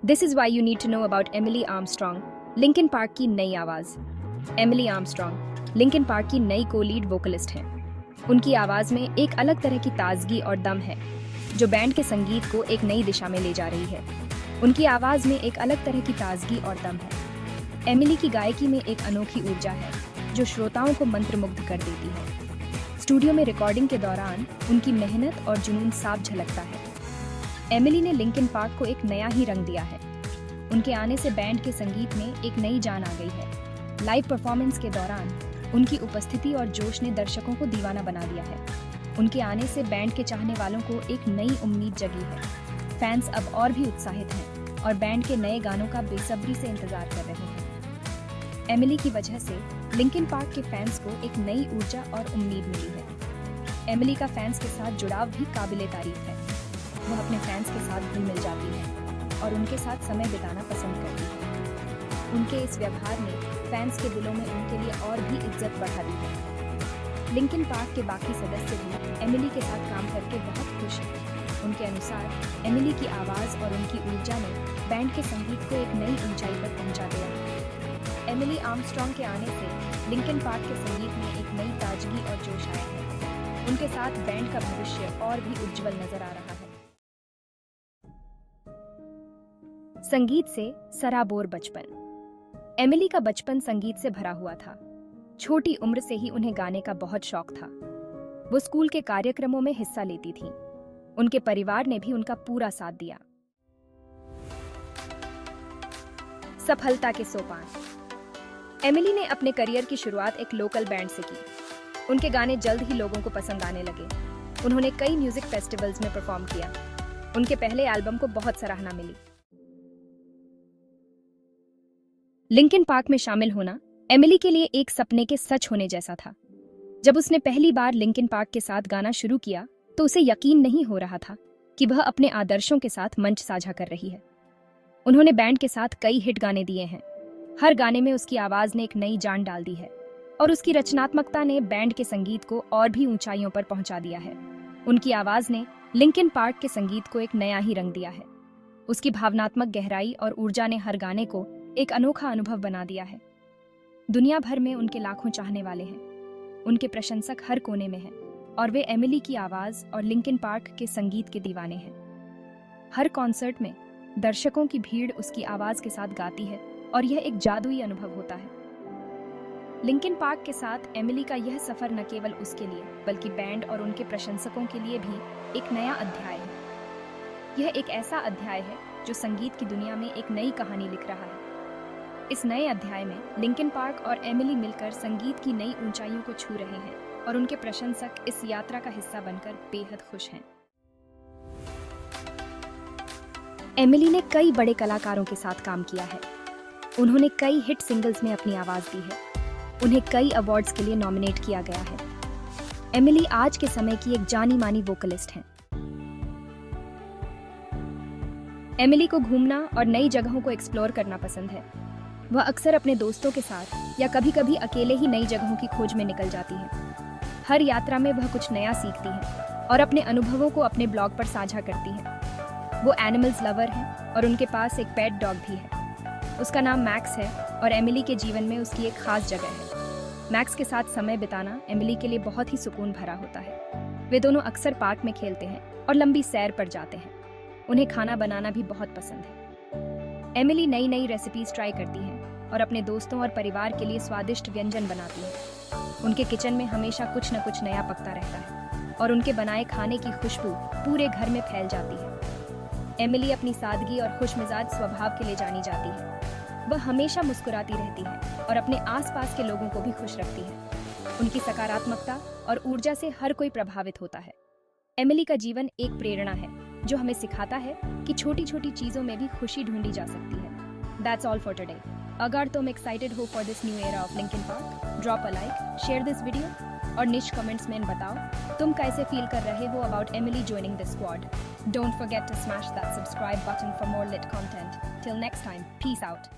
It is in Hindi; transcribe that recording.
This is why you need to know about Emily Armstrong, Linkin Park की नई आवाज। एमिली आर्मस्ट्रॉन्ग लिंकिन पार्क की नई को लीड वोकलिस्ट हैं। उनकी आवाज में एक अलग तरह की ताजगी और दम है जो बैंड के संगीत को एक नई दिशा में ले जा रही है। उनकी आवाज में एक अलग तरह की ताजगी और दम है। एमिली की गायकी में एक अनोखी ऊर्जा है जो श्रोताओं को मंत्रमुग्ध कर देती है। स्टूडियो में रिकॉर्डिंग के दौरान उनकी मेहनत और जुनून साफ झलकता है। एमिली ने लिंकिन पार्क को एक नया ही रंग दिया है। उनके आने से बैंड के संगीत में एक नई जान आ गई है। लाइव परफॉर्मेंस के दौरान उनकी उपस्थिति और जोश ने दर्शकों को दीवाना बना दिया है। उनके आने से बैंड के चाहने वालों को एक नई उम्मीद जगी है। फैंस अब और भी उत्साहित हैं और बैंड के नए गानों का बेसब्री से इंतजार कर रहे हैं। एमिली की वजह से लिंकिन पार्क के फैंस को एक नई ऊर्जा और उम्मीद मिली है। एमिली का फैंस के साथ जुड़ाव भी काबिले तारीफ है। वह अपने फैंस के साथ घुल मिल जाती है और उनके साथ समय बिताना पसंद करती है। उनके इस व्यवहार ने फैंस के दिलों में उनके लिए और भी इज्जत बढ़ा दी है। लिंकिन पार्क के बाकी सदस्य भी एमिली के साथ काम करके बहुत खुश हैं। उनके अनुसार एमिली की आवाज़ और उनकी ऊर्जा ने बैंड के संगीत को एक नई ऊंचाई पर पहुंचा दिया है। एमिली आर्मस्ट्रॉन्ग के आने से लिंकिन पार्क के संगीत में एक नई ताजगी और जोश आया है। उनके साथ बैंड का भविष्य और भी उज्जवल नजर आ रहा है। संगीत से सराबोर बचपन। एमिली का बचपन संगीत से भरा हुआ था। छोटी उम्र से ही उन्हें गाने का बहुत शौक था। वो स्कूल के कार्यक्रमों में हिस्सा लेती थीं। उनके परिवार ने भी उनका पूरा साथ दिया। सफलता के सोपान। एमिली ने अपने करियर की शुरुआत एक लोकल बैंड से की। उनके गाने जल्द ही लोगों को पसंद आने लगे। उन्होंने कई म्यूजिक फेस्टिवल्स में परफॉर्म किया। उनके पहले एल्बम को बहुत सराहना मिली। लिंकिन पार्क में शामिल होना एमिली के लिए एक सपने के सच होने जैसा था। जब उसने पहली बार लिंकिन पार्क के साथ गाना शुरू किया तो उसे यकीन नहीं हो रहा था कि वह अपने आदर्शों के साथ मंच साझा कर रही है। उन्होंने बैंड के साथ कई हिट गाने दिए हैं। हर गाने में उसकी आवाज ने एक नई जान डाल दी है और उसकी रचनात्मकता ने बैंड के संगीत को और भी ऊंचाइयों पर पहुंचा दिया है। उनकी आवाज ने लिंकिन पार्क के संगीत को एक नया ही रंग दिया है। उसकी भावनात्मक गहराई और ऊर्जा ने हर गाने को एक अनोखा अनुभव बना दिया है। दुनिया भर में उनके लाखों चाहने वाले हैं। उनके प्रशंसक हर कोने में हैं और वे एमिली की आवाज और लिंकिन पार्क के संगीत के दीवाने हैं। हर कॉन्सर्ट में दर्शकों की भीड़ उसकी आवाज के साथ गाती है और यह एक जादुई अनुभव होता है। लिंकिन पार्क के साथ एमिली का यह सफर न केवल उसके लिए बल्कि बैंड और उनके प्रशंसकों के लिए भी एक नया अध्याय है। यह एक ऐसा अध्याय है जो संगीत की दुनिया में एक नई कहानी लिख रहा है। इस नए अध्याय में लिंकिन पार्क और एमिली मिलकर संगीत की नई ऊंचाइयों को छू रहे हैं और उनके प्रशंसक इस यात्रा का हिस्सा बनकर बेहद खुश हैं। एमिली ने कई बड़े कलाकारों के साथ काम किया है। उन्होंने कई हिट सिंगल्स में अपनी आवाज दी है। उन्हें कई अवार्ड्स के लिए नॉमिनेट किया गया है। एमिली आज के समय की एक जानी मानी वोकलिस्ट हैं। एमिली को घूमना और नई जगहों को एक्सप्लोर करना पसंद है। वह अक्सर अपने दोस्तों के साथ या कभी-कभी अकेले ही नई जगहों की खोज में निकल जाती है। हर यात्रा में वह कुछ नया सीखती है और अपने अनुभवों को अपने ब्लॉग पर साझा करती है। वो एनिमल्स लवर है और उनके पास एक पेट डॉग भी है। उसका नाम मैक्स है और एमिली के जीवन में उसकी एक खास जगह है। मैक्स के साथ समय बिताना एमिली के लिए बहुत ही सुकून भरा होता है। वे दोनों अक्सर पार्क में खेलते हैं और लंबी सैर पर जाते हैं। उन्हें खाना बनाना भी बहुत पसंद है। एमिली नई नई रेसिपीज ट्राई करती हैं और अपने दोस्तों और परिवार के लिए स्वादिष्ट व्यंजन बनाती है। उनके किचन में हमेशा कुछ न कुछ नया पकता रहता है और उनके बनाए खाने की खुशबू पूरे घर में फैल जाती है। एमिली अपनी सादगी और खुशमिजाज स्वभाव के लिए जानी जाती है। वह हमेशा मुस्कुराती रहती है और अपने आसपास के लोगों को भी खुश रखती है। उनकी सकारात्मकता और ऊर्जा से हर कोई प्रभावित होता है। एमिली का जीवन एक प्रेरणा है जो हमें सिखाता है कि छोटी छोटी चीजों में भी खुशी ढूंढी जा सकती है। That's all for today. अगर तुम एक्साइटेड हो for this new era of Linkin Park, drop a like, share this video और निश कमेंट्स में बताओ तुम कैसे फील कर रहे हो about Emily joining the squad. Don't forget to smash that subscribe button for more lit content. Till next time, peace out.